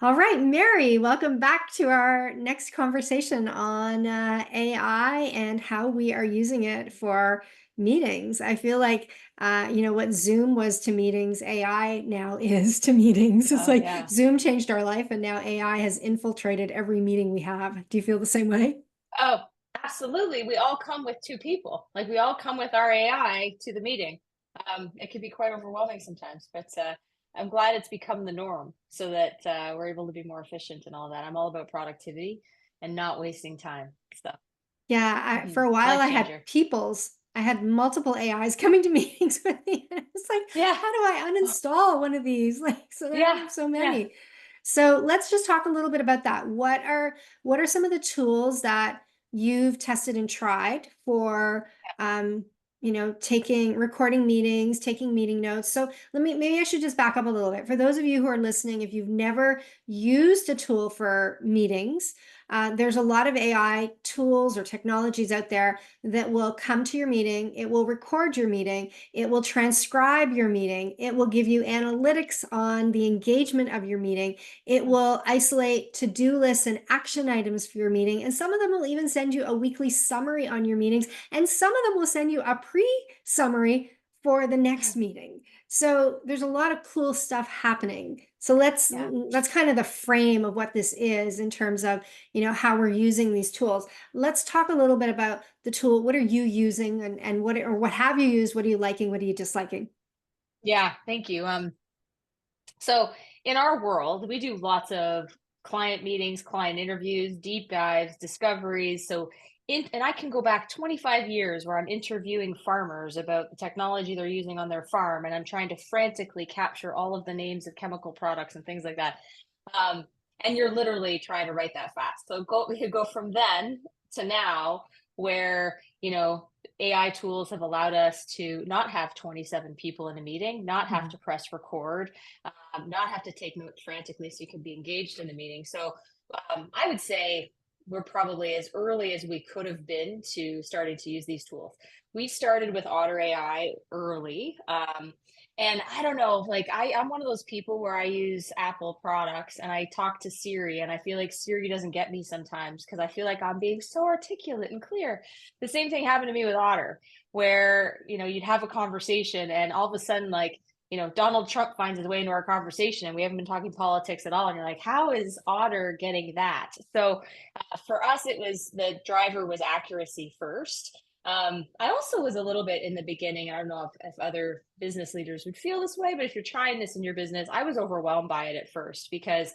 All right, Mary, welcome back to our next conversation on AI and how we are using it for meetings. I feel like, what Zoom was to meetings, AI now is to meetings. It's Oh like yeah. Zoom changed our life, and now AI has infiltrated every meeting we have. Do you feel the same way? Oh, absolutely. We all come with two people. Like we all come with our AI to the meeting. It can be quite overwhelming sometimes, but I'm glad it's become the norm so that we're able to be more efficient and all that. I'm all about productivity and not wasting time. So, Yeah, for a while life I had changer. I had multiple AIs coming to meetings with me. And it's like, Yeah. how do I uninstall one of these? Like, so that I Yeah. have so Yeah. many. So let's just talk a little bit about that. What are some of the tools that you've tested and tried for taking recording meetings, taking meeting notes? So maybe I should just back up a little bit. For those of you who are listening, if you've never used a tool for meetings, there's a lot of AI tools or technologies out there that will come to your meeting. It will record your meeting. It will transcribe your meeting. It will give you analytics on the engagement of your meeting. It will isolate to-do lists and action items for your meeting. And some of them will even send you a weekly summary on your meetings. And some of them will send you a pre-summary for the next meeting. So there's a lot of cool stuff happening. So Yeah. that's kind of the frame of what this is in terms of how we're using these tools. Let's talk a little bit about the tool. What are you using, and what have you used? What are you liking? What are you disliking? Yeah. Thank you. So in our world, we do lots of client meetings, client interviews, deep dives, discoveries. And I can go back 25 years where I'm interviewing farmers about the technology they're using on their farm, and I'm trying to frantically capture all of the names of chemical products and things like that. Um, and you're literally trying to write that fast. We could go from then to now, where AI tools have allowed us to not have 27 people in a meeting, not have Mhm. to press record, not have to take notes frantically so you can be engaged in the meeting. So I would say we're probably as early as we could have been to starting to use these tools. We started with Otter AI early. And I don't know, like I'm one of those people where I use Apple products and I talk to Siri, and I feel like Siri doesn't get me sometimes because I feel like I'm being so articulate and clear. The same thing happened to me with Otter, where you'd have a conversation and all of a sudden, like, Donald Trump finds his way into our conversation and we haven't been talking politics at all. And you're like, how is Otter getting that? So for us, it was the driver was accuracy first. I also was a little bit in the beginning. I don't know if other business leaders would feel this way, but if you're trying this in your business, I was overwhelmed by it at first because,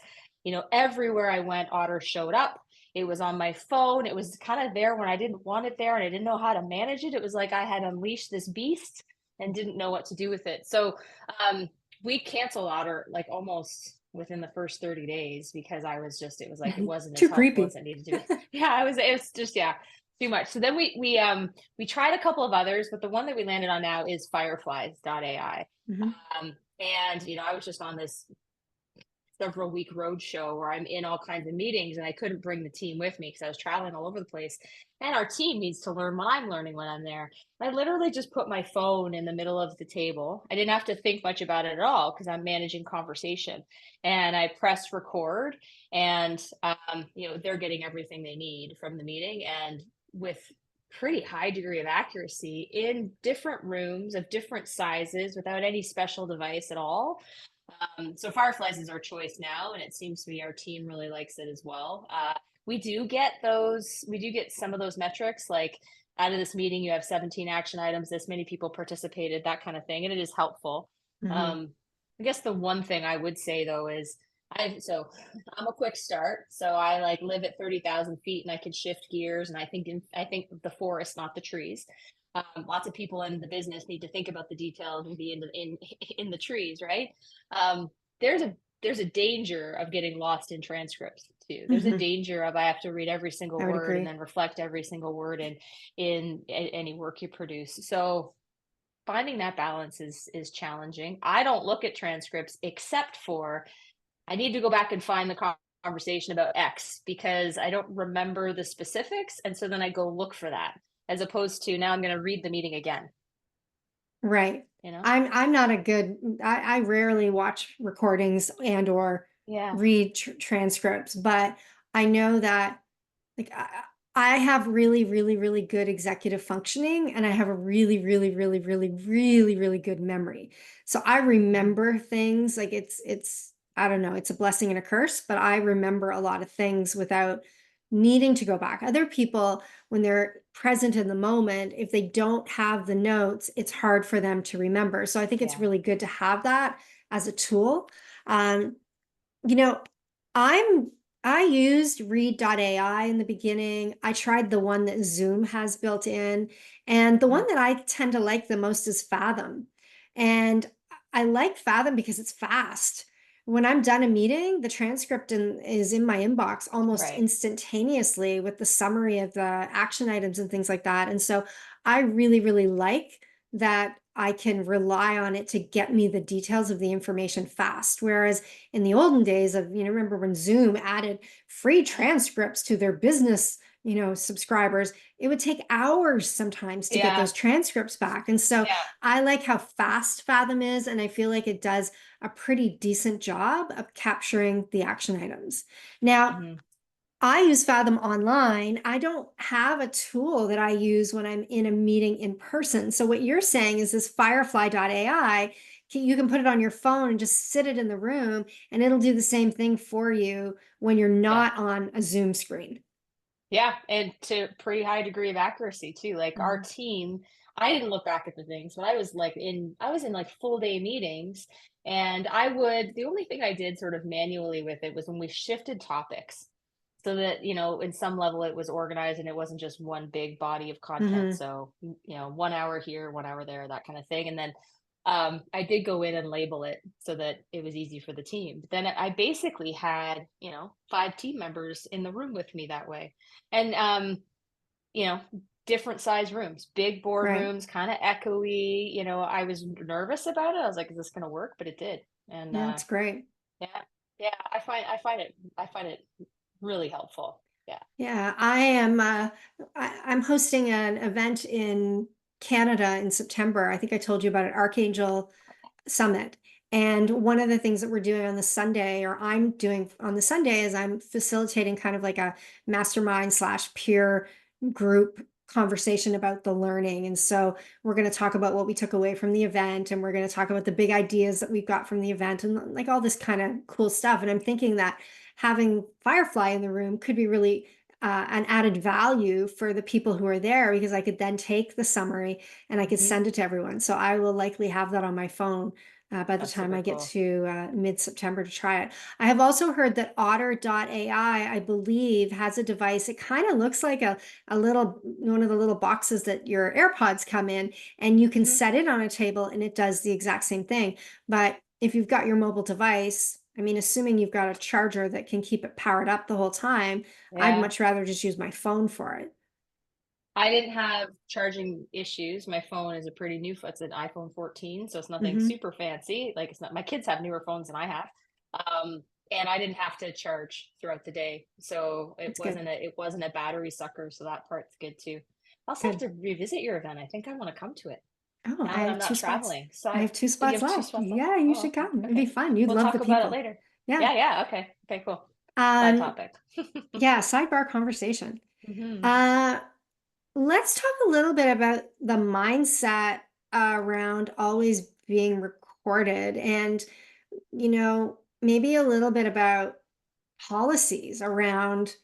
everywhere I went, Otter showed up. It was on my phone. It was kind of there when I didn't want it there and I didn't know how to manage it. It was like I had unleashed this beast and didn't know what to do with it. So we canceled Otter like almost within the first 30 days because it was like it wasn't as Too helpful as creepy. it needed to be. Yeah, it was just yeah, too much. So then we tried a couple of others, but the one that we landed on now is fireflies.ai. Mhm. And I was just on this several week road show where I'm in all kinds of meetings and I couldn't bring the team with me because I was traveling all over the place. And our team needs to learn what I'm learning when I'm there. I literally just put my phone in the middle of the table. I didn't have to think much about it at all because I'm managing conversation. And I press record, and they're getting everything they need from the meeting, and with pretty high degree of accuracy in different rooms of different sizes without any special device at all. So Fireflies is our choice now, and it seems to be our team really likes it as well. We do get some of those metrics, like out of this meeting, you have 17 action items, this many people participated, that kind of thing, and it is helpful. Mhm. Um, I guess the one thing I would say though is I'm a quick start, so I like live at 30,000 feet, and I can shift gears, and I think the forest, not the trees. Lots of people in the business need to think about the details and be in the trees, right? Um, there's a danger of getting lost in transcripts too. There's a Mhm. danger of I have to read every single I would word and agree. then reflect every single word in any work you produce. So finding that balance is challenging. I don't look at transcripts except for I need to go back and find the conversation about X because I don't remember the specifics, and so then I go look for that as opposed to now I'm going to read the meeting again. Right. You know? I'm not a good I rarely watch recordings and or Yeah. read transcripts, but I know that like I have really, really, really good executive functioning, and I have a really, really, really, really, really, really good memory. So I Mhm. remember things like it's I don't know, it's a blessing and a curse, but I remember a lot of things without needing to go back. Other people, when they're present in the moment, if they don't have the notes, it's hard for them to remember. So I think it's Yeah. really good to have that as a tool. Um, you know, I'm I used read.ai in the beginning. I tried the one that Zoom has built in, and the one Mhm. that I tend to like the most is Fathom. And I like Fathom because it's fast. When I'm done a meeting, the transcript is in my inbox almost Right. instantaneously with the summary of the action items and things like that. And so I really, really like that I can rely on it to get me the details of the information fast. Whereas in the olden days of, remember when Zoom added free transcripts to their business, subscribers, it would take hours sometimes to get Yeah. those transcripts back. And so Yeah. I like how fast Fathom is, and I feel like it does a pretty decent job of capturing the action items. Now, Mhm. I use Fathom online. I don't have a tool that I use when I'm in a meeting in person. So what you're saying is this Firefly.ai, you can put it on your phone and just sit it in the room, and it'll do the same thing for you when you're Yeah. not on a Zoom screen. Yeah, and to pretty high degree of accuracy too. Like our Mhm. team, I didn't look back at the things, but I was in like full day meetings, and the only thing I did sort of manually with it was when we shifted topics so that, in some level it was organized and it wasn't just one big body of content. Mhm. So, 1 hour here, 1 hour there, that kind of thing. And then I did go in and label it so that it was easy for the team. But then I basically had, 5 team members in the room with me that way. And, you know, different size rooms, big Right. boardrooms, kind of echoey. I was nervous about it. I was like, is this going to work? But it did. And Yeah, that's great. yeah, yeah, I find it really helpful. Yeah. Yeah, I'm hosting an event in Canada in September. I think I told you about it, Archangel Summit. And one of the things that we're doing on the Sunday, or I'm doing on the Sunday, is I'm facilitating kind of like a mastermind slash peer group conversation about the learning. And so we're going to talk about what we took away from the event, and we're going to talk about the big ideas that we've got from the event, and like all this kind of cool stuff. And I'm thinking that having Firefly in the room could be really an added value for the people who are there, because I could then take the summary and I could Hmm. send it to everyone. So I will likely have that on my phone by the That's time super I get cool. to mid-September to try it. I have also heard that Otter.ai, I believe, has a device. It kind of looks like a little one of the little boxes that your AirPods come in, and you can Hmm. set it on a table and it does the exact same thing. But if you've got your mobile device, I mean, assuming you've got a charger that can keep it powered up the whole time, I'd Yeah. much rather just use my phone for it. I didn't have charging issues. My phone is a pretty new it's an iPhone 14, so it's nothing Hmm. super fancy. Like it's not my kids have newer phones than I have. And I didn't have to charge throughout the day. So That's good. it wasn't a battery sucker, so that part's good too. I'll also have Good. to revisit your event. I think I want to come to it Oh, now I that have I'm two not spots. traveling. I have two So you spots have 2 left. spots left. Yeah, you Oh, should okay. come. It'd be Okay. fun. You'd We'll love the talk about it people. later. Yeah. Yeah, yeah, okay. Okay, cool. Side Um, topic. yeah, sidebar conversation. Hmm. Uh, let's talk a little bit about the mindset around always being recorded, and, maybe a little bit about policies around,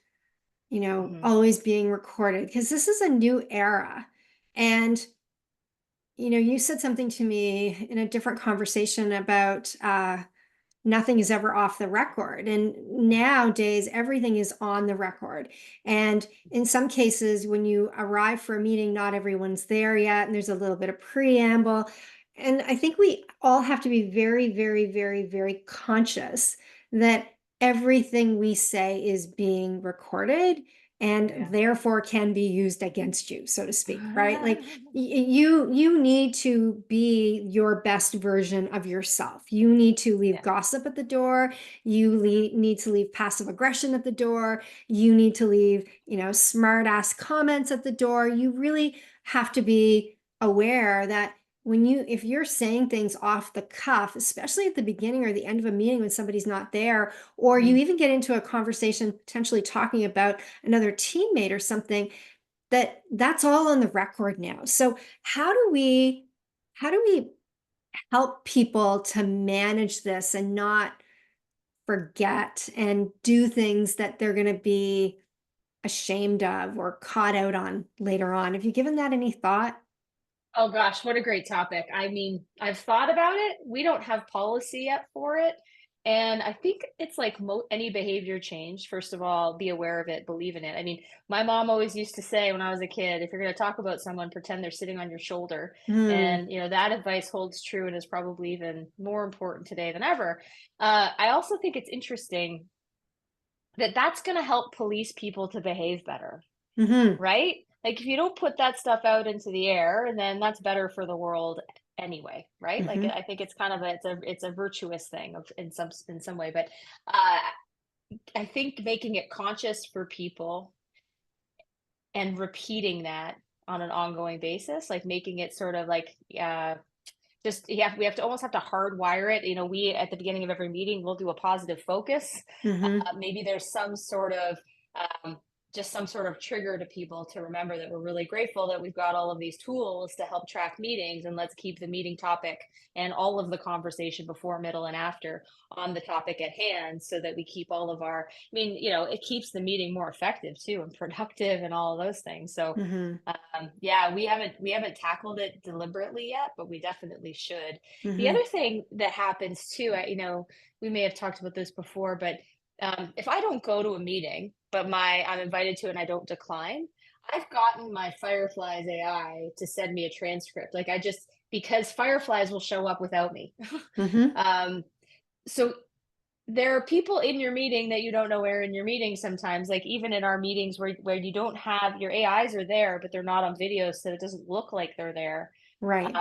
Hmm. always being recorded, because this is a new era. And, you said something to me in a different conversation about nothing is ever off the record. And Yeah. nowadays, everything is on the record. And in some cases, when you arrive for a meeting, not everyone's there yet, and there's a little bit of preamble. And I think we all have to be very, very, very, very conscious that everything we say is being recorded and Yeah. therefore can be used against you, so to speak, right? Like you need to be your best version of yourself. You need to leave Yeah. gossip at the door. You need to leave passive aggression at the door. You need to leave, smart ass comments at the door. You really have to be aware that if you're saying things off the cuff, especially at the beginning or the end of a meeting when somebody's not there, or you Mhm. even get into a conversation potentially talking about another teammate or something, that's all on the record now. So how do we help people to manage this and not forget and do things that they're going to be ashamed of or caught out on later on? Have you given that any thought? Oh gosh, what a great topic. I mean, I've thought about it. We don't have policy yet for it. And I think it's like any behavior change. First of all, be aware of it, believe in it. I mean, my mom always used to say when I was a kid, if you're going to talk about someone, pretend they're sitting on your shoulder. Hmm. And, that advice holds true and is probably even more important today than ever. I also think it's interesting that that's going to help police people to behave better. Hmm. Right? Like, if you don't put that stuff out into the air, then that's better for the world anyway, right? Like, Hmm. I think it's kind of it's a virtuous thing of in some way, but, uh, I think making it conscious for people and repeating that on an ongoing basis, like, making it sort of like, just we have to almost have to hardwire it. We at the beginning of every meeting, we'll do a positive focus. Hmm. Maybe there's some sort of um, just some sort of trigger to people to remember that we're really grateful that we've got all of these tools to help track meetings, and let's keep the meeting topic and all of the conversation before, middle, and after on the topic at hand, so that we keep all of our. I mean, it keeps the meeting more effective too and productive and all of those things. So Hmm. yeah, we haven't tackled it deliberately yet, but we definitely should. The Hmm. other thing that happens too, we may have talked about this before, but if I don't go to a meeting, but I'm invited to and I don't decline, I've gotten my Fireflies AI to send me a transcript. Like, I just because Fireflies will show up without me. Hmm. um, so there are people in your meeting that you don't know are in your meeting sometimes, like, even in our meetings where you don't have your AIs are there, but they're not on video, so it doesn't look like they're there. Right.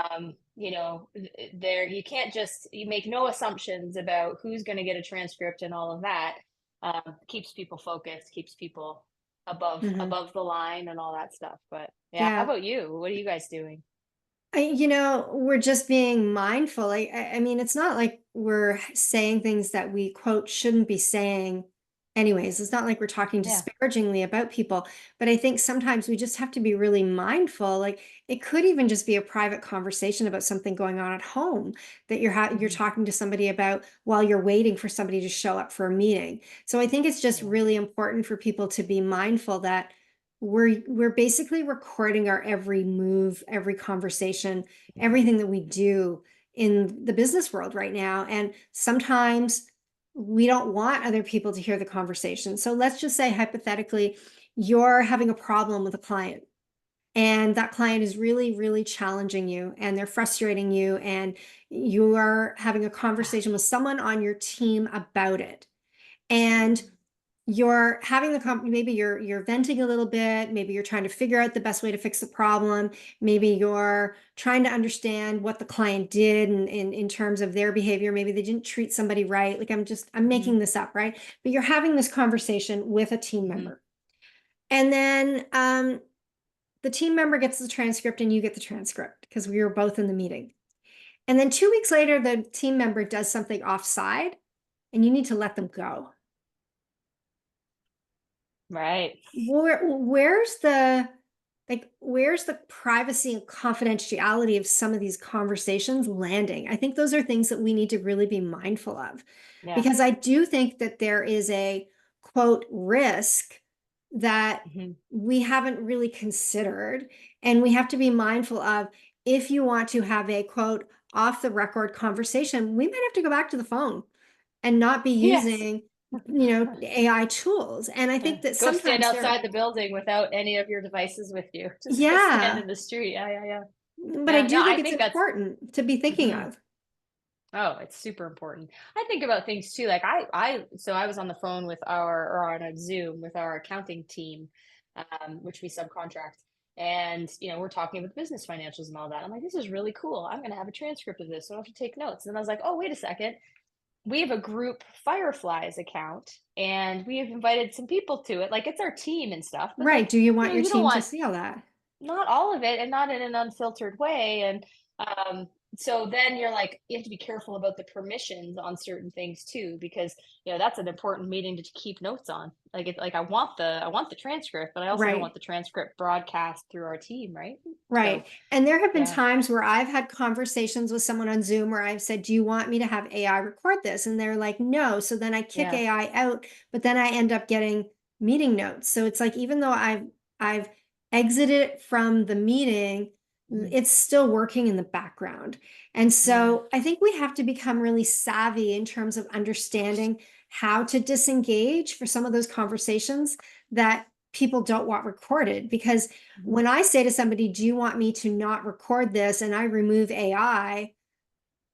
There you can't just you make no assumptions about who's going to get a transcript and all of that. Keeps people focused, keeps people Hmm. above the line and all that stuff. But yeah, how Yeah. about you? What are you guys doing? We're just being mindful. I mean, it's not like we're saying things that we quote shouldn't be saying anyways. It's not like we're talking Yeah. disparagingly about people, but I think sometimes we just have to be really mindful. Like it could even just be a private conversation about something going on at home that you're Hmm. talking to somebody about while you're waiting for somebody to show up for a meeting. So I think it's just Yeah. really important for people to be mindful that we're basically recording our every move, every conversation, everything that we do in the business world right now. And sometimes we don't want other people to hear the conversation. So let's just say hypothetically, you're having a problem with a client. And that client is really, really challenging you and they're frustrating you, and you are having a conversation with someone on your team about it. And you're having maybe you're venting a little bit, maybe you're trying to figure out the best way to fix the problem, maybe you're trying to understand what the client did in terms of their behavior, maybe they didn't treat somebody right, like I'm Hmm. making this up, right? But you're having this conversation with a team Hmm. member, and then the team member gets the transcript and you get the transcript because we were both in the meeting, and then 2 weeks later the team member does something offside and you need to let them go. Right. Where's the privacy and confidentiality of some of these conversations landing? I think those are things that we need to really be mindful of, Yeah. because I do think that there is a quote risk that Hmm. we haven't really considered, and we have to be mindful of. If you want to have a quote off the record conversation, we might have to go back to the phone and not be Yes. using AI tools. And I Yeah. think that Go stand sometimes there. outside the building without any of your devices with you. Just go stand Yeah, in the street. Yeah, yeah, yeah. but I Yeah, no, do I think it's think that's important to be thinking mhm. of. Oh, it's super important. I think about things too. Like so I was on the phone with or on a Zoom with our accounting team, which we subcontract. And, we're talking about business financials and all that. I'm like, this is really cool. I'm going to have a transcript of this. So I don't have to take notes. And I was like, oh, wait a second. We have a group Fireflies account and we have invited some people to it. Like, it's our team and stuff, but Right. like, Do you want your you don't team to want see all that? not all of it and not in an unfiltered way. And So then you're like, you have to be careful about the permissions on certain things too, because that's an important meeting to keep notes on. Like it's like I want the transcript, but I also don't want Right. the transcript broadcast through our team, right? So Right. And there have been yeah, times where I've had conversations with someone on Zoom where I've said, "Do you want me to have AI record this?" And they're like, "No." So then I kick yeah, AI out, but then I end up getting meeting notes. So it's like even though I've exited from the meeting, mhm, it's still working in the background. And yeah, so I think we have to become really savvy in terms of understanding how to disengage for some of those conversations that people don't want recorded because mhm, when I say to somebody, do you want me to not record this? And I remove AI,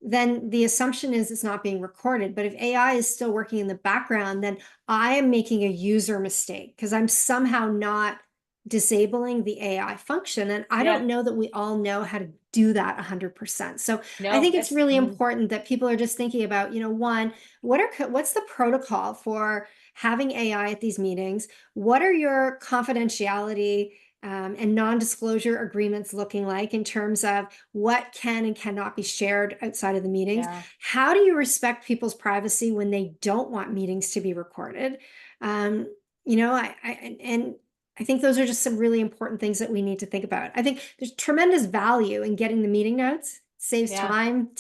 then the assumption is it's not being recorded. But if AI is still working in the background, then I am making a user mistake because I'm somehow not disabling the AI function. And I yeah. don't know that we all know how to do that 100%. So I No, think it's that's really mhm, important that people are just thinking about, one, what's the protocol for having AI at these meetings? What are your confidentiality and non-disclosure agreements looking like in terms of what can and cannot be shared outside of the meetings? yeah, How do you respect people's privacy when they don't want meetings to be recorded? Um, and I think those are just some really important things that we need to think about. I think there's tremendous value in getting the meeting notes. Saves yeah. time,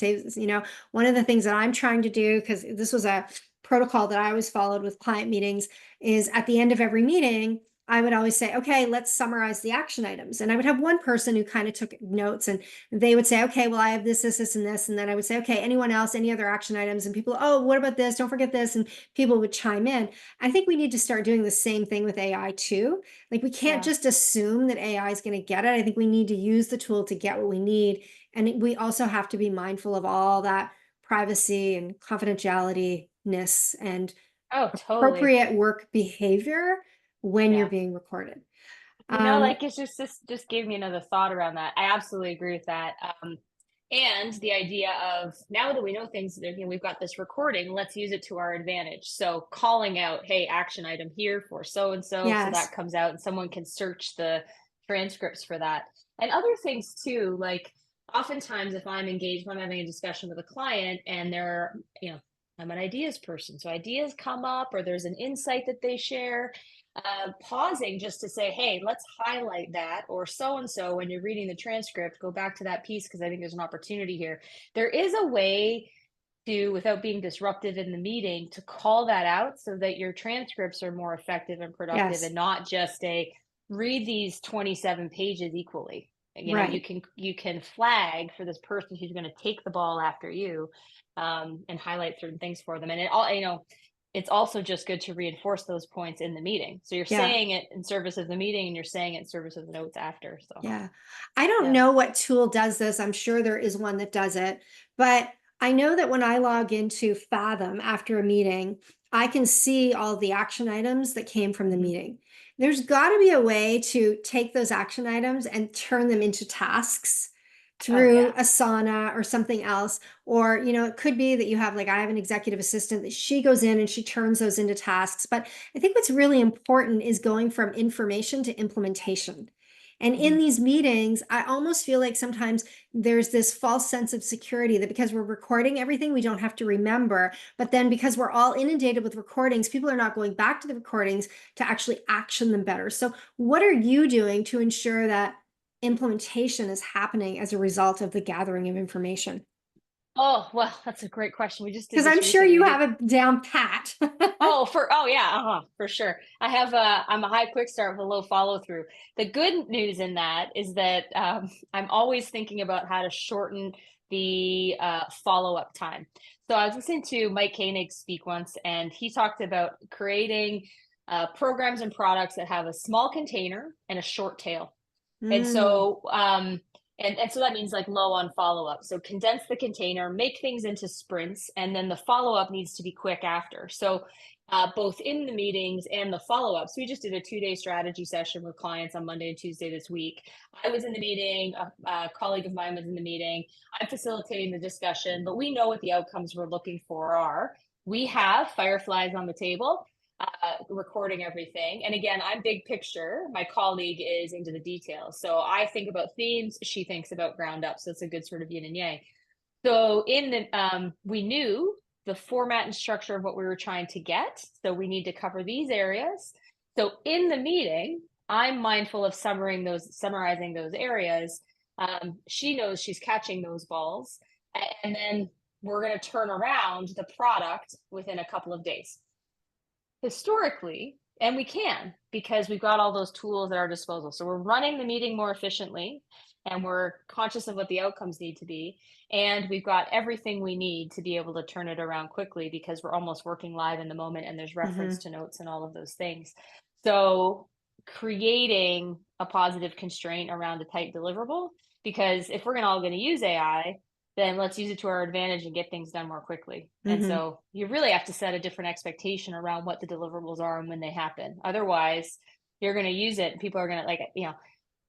one of the things that I'm trying to do, because this was a protocol that I always followed with client meetings, is at the end of every meeting, I would always say, okay, let's summarize the action items. And I would have one person who kind of took notes and they would say, okay, well, I have this, and this. And then I would say, okay, anyone else, any other action items? And people, oh, what about this? Don't forget this. And people would chime in. I think we need to start doing the same thing with AI too. Like we can't Yeah. just assume that AI is going to get it. I think we need to use the tool to get what we need. And we also have to be mindful of all that privacy and confidentiality-ness and Oh, totally. appropriate work behavior when you're Yeah. being recorded. Like Um, it's just gave me another thought around that. I absolutely agree with that. And the idea of now that we know things, we've got this recording, let's use it to our advantage. So calling out, hey, action item here for so and so yes, that comes out and someone can search the transcripts for that. And other things too, like oftentimes if I'm engaged, when I'm having a discussion with a client and I'm an ideas person. So ideas come up or there's an insight that they share, pausing just to say, hey, let's highlight that, or so and so, when you're reading the transcript, go back to that piece because I think there's an opportunity here. There is a way to, without being disruptive in the meeting, to call that out so that your transcripts are more effective and productive yes, and not just a read these 27 pages equally. You right. can flag for this person who's going to take the ball after you, and highlight certain things for them. And it's also just good to reinforce those points in the meeting. So you're Yeah. saying it in service of the meeting and you're saying it in service of the notes after. So Yeah. I don't yeah. know what tool does this. I'm sure there is one that does it, but I know that when I log into Fathom after a meeting, I can see all the action items that came from the Mhm. meeting. There's got to be a way to take those action items and turn them into tasks Oh through yeah. Asana or something else. Or, it could be that you have, like, I have an executive assistant that she goes in and she turns those into tasks. But I think what's really important is going from information to implementation. And in Mhm. these meetings, I almost feel like sometimes there's this false sense of security that because we're recording everything, we don't have to remember. But then because we're all inundated with recordings, people are not going back to the recordings to actually action them better. So, what are you doing to ensure that implementation is happening as a result of the gathering of information? Oh, well, that's a great question. We just did Because this I'm sure recently. you We did. have it down pat. Oh yeah, for sure. I'm a high quick start with a low follow through. The good news in that is that I'm always thinking about how to shorten the follow up time. So I was listening to Mike Koenig speak once, and he talked about creating programs and products that have a small container and a short tail. And Mm, so, and so that means like low on follow up. So condense the container, make things into sprints, and then the follow up needs to be quick after. So both in the meetings and the follow ups. We just did a 2-day strategy session with clients on Monday and Tuesday this week. I was in the meeting, a colleague of mine was in the meeting. I'm facilitating the discussion, but we know what the outcomes we're looking for are. We have fireflies on the table. recording everything. And again, I'm big picture. My colleague is into the details. So I think about themes, she thinks about ground up. So it's a good sort of yin and yang. So in the we knew the format and structure of what we were trying to get. So we need to cover these areas. So in the meeting, I'm mindful of summarizing those areas. She knows she's catching those balls, and then we're going to turn around the product within a couple of days. Historically, and we can because we've got all those tools at our disposal. So we're running the meeting more efficiently and we're conscious of what the outcomes need to be. And we've got everything we need to be able to turn it around quickly because we're almost working live in the moment and there's reference Hmm. to notes and all of those things. So creating a positive constraint around a tight deliverable, because if we're all going to use AI, then let's use it to our advantage and get things done more quickly. And Hmm. so you really have to set a different expectation around what the deliverables are and when they happen. Otherwise, you're going to use it and people are going to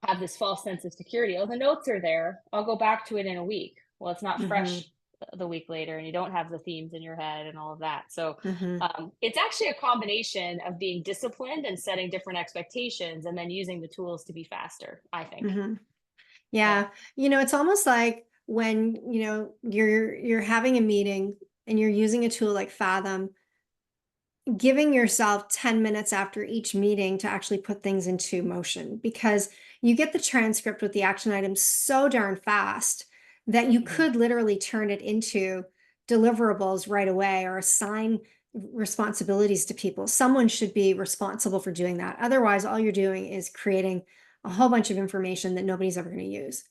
have this false sense of security. Oh, the notes are there. I'll go back to it in a week. Well, it's not Hmm. fresh the week later and you don't have the themes in your head and all of that. So Hmm. it's actually a combination of being disciplined and setting different expectations and then using the tools to be faster, I think. Hmm. Yeah. Yeah. It's almost like when, you're having a meeting and you're using a tool like Fathom, giving yourself 10 minutes after each meeting to actually put things into motion, because you get the transcript with the action items so darn fast that you Hmm. could literally turn it into deliverables right away or assign responsibilities to people. Someone should be responsible for doing that. Otherwise, all you're doing is creating a whole bunch of information that nobody's ever going to use.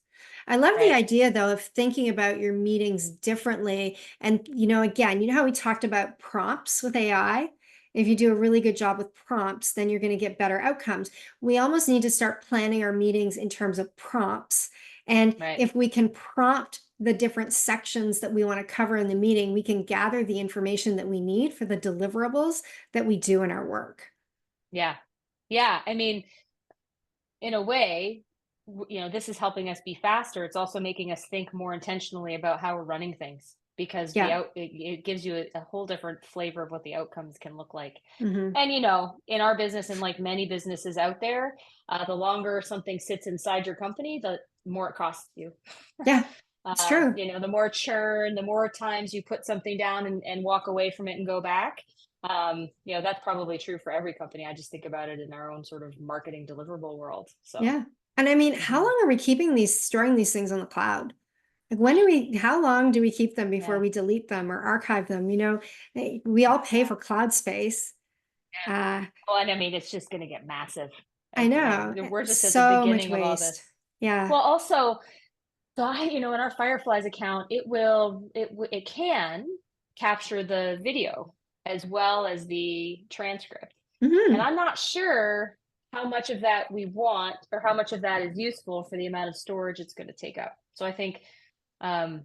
I love the Right. idea, though, of thinking about your meetings differently. And, again, how we talked about prompts with AI? If you do a really good job with prompts, then you're going to get better outcomes. We almost need to start planning our meetings in terms of prompts. And Right. if we can prompt the different sections that we want to cover in the meeting, we can gather the information that we need for the deliverables that we do in our work. Yeah. Yeah. I mean, in a way, this is helping us be faster. It's also making us think more intentionally about how we're running things because Yeah. it gives you a whole different flavor of what the outcomes can look like. Hmm. And in our business and like many businesses out there, the longer something sits inside your company, the more it costs you. Yeah, it's true. The more churn, the more times you put something down and walk away from it and go back. That's probably true for every company. I just think about it in our own sort of marketing deliverable world. So, Yeah. And I mean, how mhm. long are we storing these things on the cloud? Like how long do we keep them before Yeah, we delete them or archive them? We all pay yeah, for cloud space. yeah. Uh, Well, and I mean, it's just going to get massive. I know, We're just at the so much beginning of all this. waste. Yeah. Well, also, so in our Fireflies account, it can capture the video as well as the transcript. And Hmm. I'm not sure how much of that we want or how much of that is useful for the amount of storage it's going to take up. So I think, um,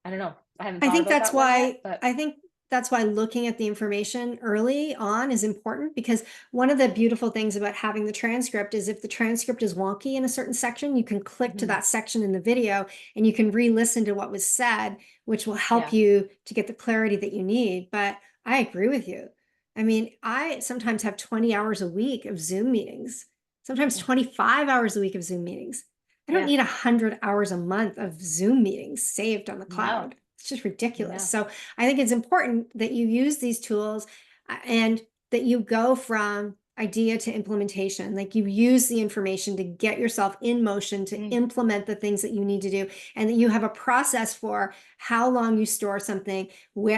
I don't know. I haven't I thought think about that's that one yet, why but I think that's why looking at the information early on is important, because one of the beautiful things about having the transcript is if the transcript is wonky in a certain section, you can click to mhm, that section in the video and you can re-listen to what was said, which will help yeah, you to get the clarity that you need. But I agree with you. I mean, I sometimes have 20 hours a week of Zoom meetings, sometimes yeah, 25 hours a week of Zoom meetings. I don't yeah, need 100 hours a month of Zoom meetings saved on the no, cloud. It's just ridiculous. no, So I think it's important that you use these tools, and that you go from idea to implementation. Like, you use the information to get yourself in motion to mm, implement the things that you need to do, and that you have a process for how long you store something,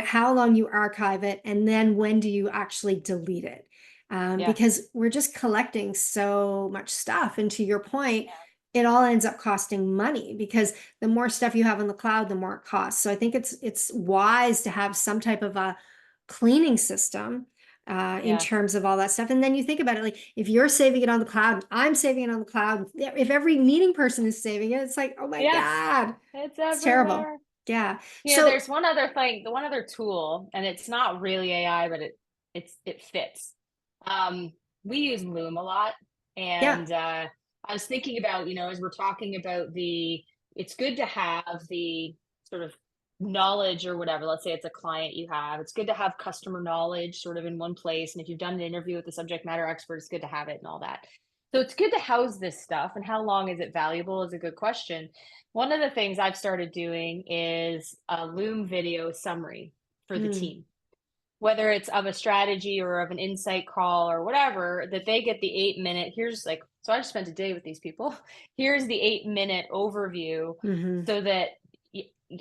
how long you archive it, and then when do you actually delete it. yeah, Because we're just collecting so much stuff. And to your point, yeah, it all ends up costing money, because the more stuff you have in the cloud, the more it costs. So I think it's wise to have some type of a cleaning system, in yeah, terms of all that stuff. And then you think about it, like, if you're saving it on the cloud, I'm saving it on the cloud. If every meeting person is saving it, it's like, oh my yes, God, it's it's terrible. everywhere. Yeah. So There's one other thing, the one other tool, and it's not really AI, but it fits. Um, we use Loom a lot, yeah. and I was thinking about, as we're talking about it's good to have the sort of knowledge or whatever. Let's say it's a client you have. It's good to have customer knowledge sort of in one place. And if you've done an interview with a subject matter expert, it's good to have it and all that. So it's good to house this stuff. And how long is it valuable is a good question. One of the things I've started doing is a Loom video summary for the Mm, team, whether it's of a strategy or of an insight call or whatever, that they get the 8 minute, here's like, so I just spent a day with these people. Here's the 8 minute overview hmm. so that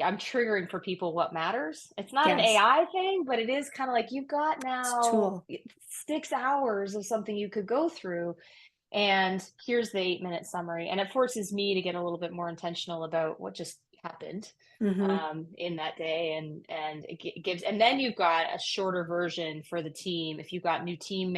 I'm triggering for people what matters. It's not an Yes, AI thing, but it is kind of like you've got it's a now tool. 6 hours of something you could go through. And here's the 8 minute summary. And it forces me to get a little bit more intentional about what just happened Hmm. in that day. And gives, and then you've got a shorter version for the team. If you've got new team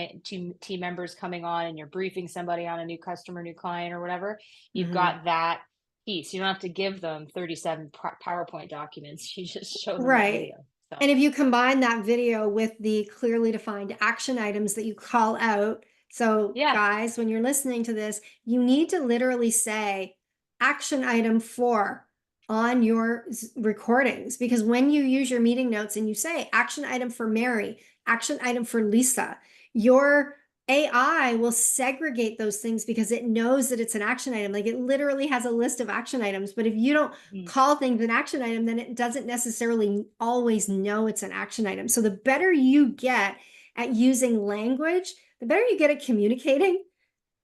members coming on and you're briefing somebody on a new customer, new client, or whatever, you've Hmm. got that piece. You don't have to give them 37 PowerPoint documents. You just show them that Right. video. So, And if you combine that video with the clearly defined action items that you call out, so yeah. guys, when you're listening to this, you need to literally say action item 4 on your recordings, because when you use your meeting notes and you say action item for Mary, action item for Lisa, your AI will segregate those things because it knows that it's an action item. Like it literally has a list of action items. But if you don't Mhm. call things an action item, then it doesn't necessarily always know it's an action item. So the better you get at using language, the better you get at communicating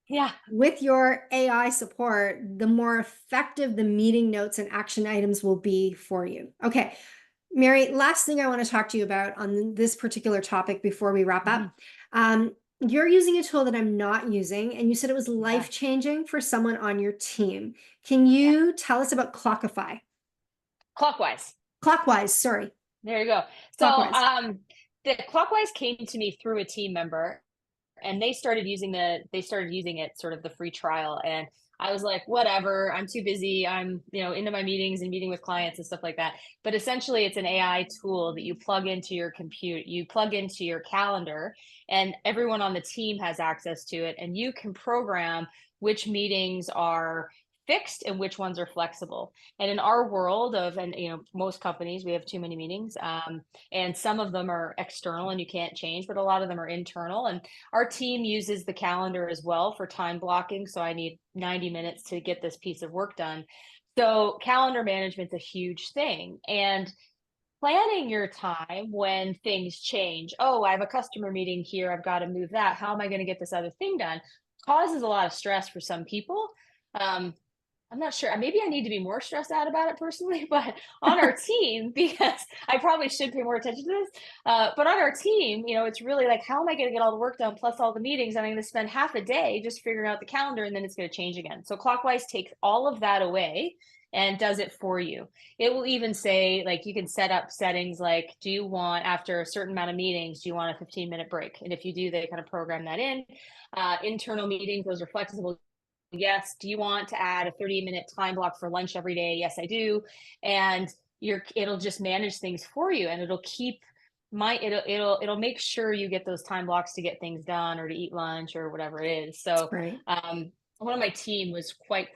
Yeah. with your AI support, the more effective the meeting notes and action items will be for you. Okay, Mary, last thing I want to talk to you about on this particular topic before we wrap Mhm. up. You're using a tool that I'm not using, and you said it was Yeah. life changing for someone on your team. Can Yeah. you tell us about Clockify? Clockwise. Clockwise, sorry. There you go. So, Clockwise. the Clockwise came to me through a team member, and they started using it sort of the free trial, and I was like, whatever, I'm too busy. I'm, into my meetings and meeting with clients and stuff like that. But essentially it's an AI tool that you plug into your compute, you plug into your calendar, and everyone on the team has access to it, and you can program which meetings are fixed and which ones are flexible. And in our world of, and most companies, we have too many meetings, and some of them are external and you can't change, but a lot of them are internal. And our team uses the calendar as well for time blocking. So I need 90 minutes to get this piece of work done. So calendar management's a huge thing. And planning your time when things change. Oh, I have a customer meeting here. I've got to move that. How am I going to get this other thing done? Causes a lot of stress for some people. Um, I'm not sure. Maybe I need to be more stressed out about it personally, but on our team, because I probably should pay more attention to this. But on our team, it's really like, how am I going to get all the work done plus all the meetings? And I'm going to spend half a day just figuring out the calendar, and then it's going to change again. So Clockwise takes all of that away and does it for you. It will even say, like, you can set up settings like, do you want, after a certain amount of meetings, do you want a 15-minute break? And if you do, they kind of program that in. Internal meetings, those are flexible. Yes. Do you want to add a 30-minute time block for lunch every day? Yes, I do. And it'll just manage things for you, and it'll keep it'll make sure you get those time blocks to get things done or to eat lunch or whatever it is. That's So great. one of my team was quite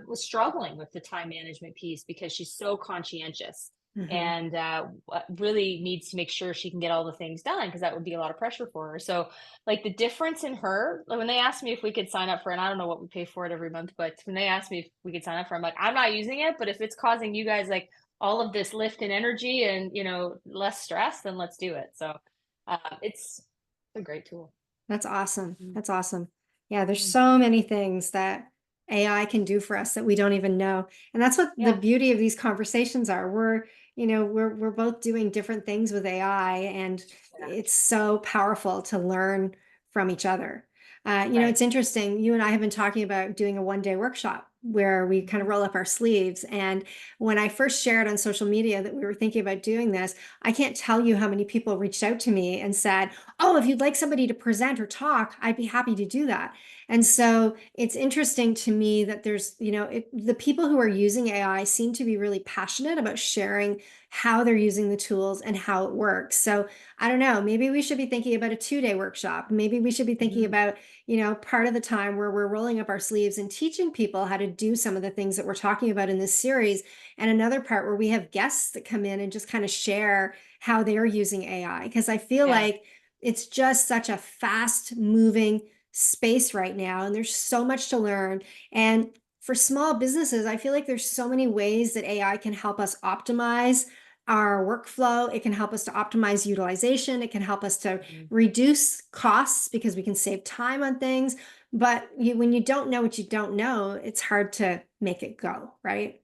was struggling with the time management piece because she's so conscientious, Hmm. and really needs to make sure she can get all the things done, because that would be a lot of pressure for her. So like, the difference in her, like, when they asked me if we could sign up for it, and I don't know what we pay for it every month, but when they asked me if we could sign up for it, I'm like, I'm not using it, but if it's causing you guys like all of this lift and energy and less stress, then let's do it. So it's a great tool. That's awesome. Mm. That's awesome. Yeah, there's Mm. so many things that AI can do for us that we don't even know. And that's what the Yeah. beauty of these conversations are. We're both doing different things with AI, and Yeah. it's so powerful to learn from each other. Right. It's interesting. You and I have been talking about doing a 1 day workshop where we kind of Mhm. roll up our sleeves. And when I first shared on social media that we were thinking about doing this, I can't tell you how many people reached out to me and said, oh, if you'd like somebody to present or talk, I'd be happy to do that. And so it's interesting to me that there's, the people who are using AI seem to be really passionate about sharing how they're using the tools and how it works. So I don't know, maybe we should be thinking about a 2-day workshop. Maybe we should be thinking Mhm. about, part of the time where we're rolling up our sleeves and teaching people how to do some of the things that we're talking about in this series. And another part where we have guests that come in and just kind of share how they're using AI. Because I feel Yeah, like it's just such a fast moving space right now, and there's so much to learn. And for small businesses, I feel like there's so many ways that AI can help us optimize our workflow. It can help us to optimize utilization. It can help us to mhm, reduce costs because we can save time on things. But when you don't know what you don't know, it's hard to make it go, right?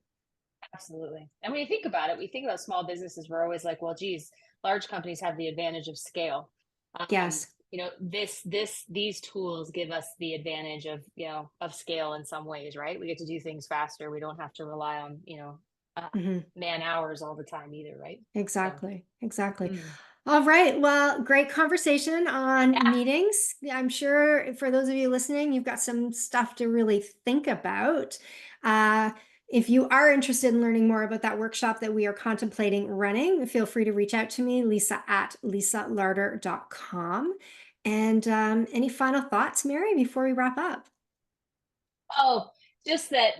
absolutely. And when you think about it, we think about small businesses, we're always like, well, geez, large companies have the advantage of scale. Yes. These tools give us the advantage of, of scale in some ways, right? We get to do things faster. We don't have to rely on, uh, Mhm. man hours all the time either, right? So, Exactly. Exactly. mm, All right. Well, great conversation on yeah. meetings. I'm sure for those of you listening, you've got some stuff to really think about. Uh, if you are interested in learning more about that workshop that we are contemplating running, feel free to reach out to me, Lisa at lisalarter.com. And any final thoughts, Mary, before we wrap up? Oh, just that,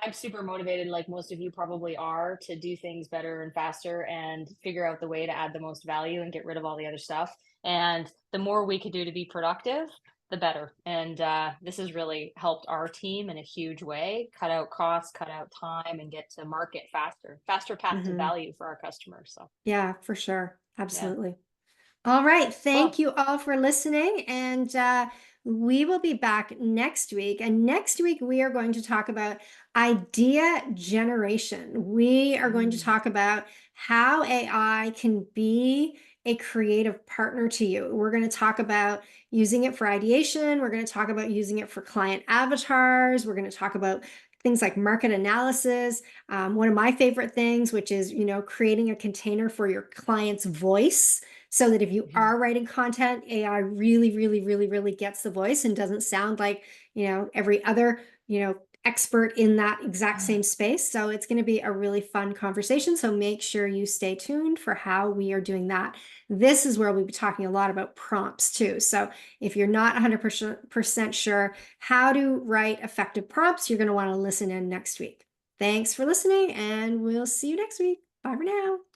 I'm super motivated, like most of you probably are, to do things better and faster and figure out the way to add the most value and get rid of all the other stuff. And the more we could do to be productive, the better. And this has really helped our team in a huge way, cut out costs, cut out time, and get to market faster, faster path to Hmm. value for our customers. So, Yeah, for sure. yeah, Absolutely. All right. Thank cool. you all for listening. And we will be back next week. And next week, we are going to talk about idea generation. We are going to Mm. talk about how AI can be a creative partner to you. We're going to talk about using it for ideation. We're going to talk about using it for client avatars. We're going to talk about things like market analysis. One of my favorite things, which is, creating a container for your client's voice so that if you Mhm. are writing content, AI really, really, really, really gets the voice and doesn't sound like, every other, expert in that exact same space. So it's going to be a really fun conversation. So make sure you stay tuned for how we are doing that. This is where we'll be talking a lot about prompts too. So if you're not 100% sure how to write effective prompts, you're going to want to listen in next week. Thanks for listening, and we'll see you next week. Bye for now.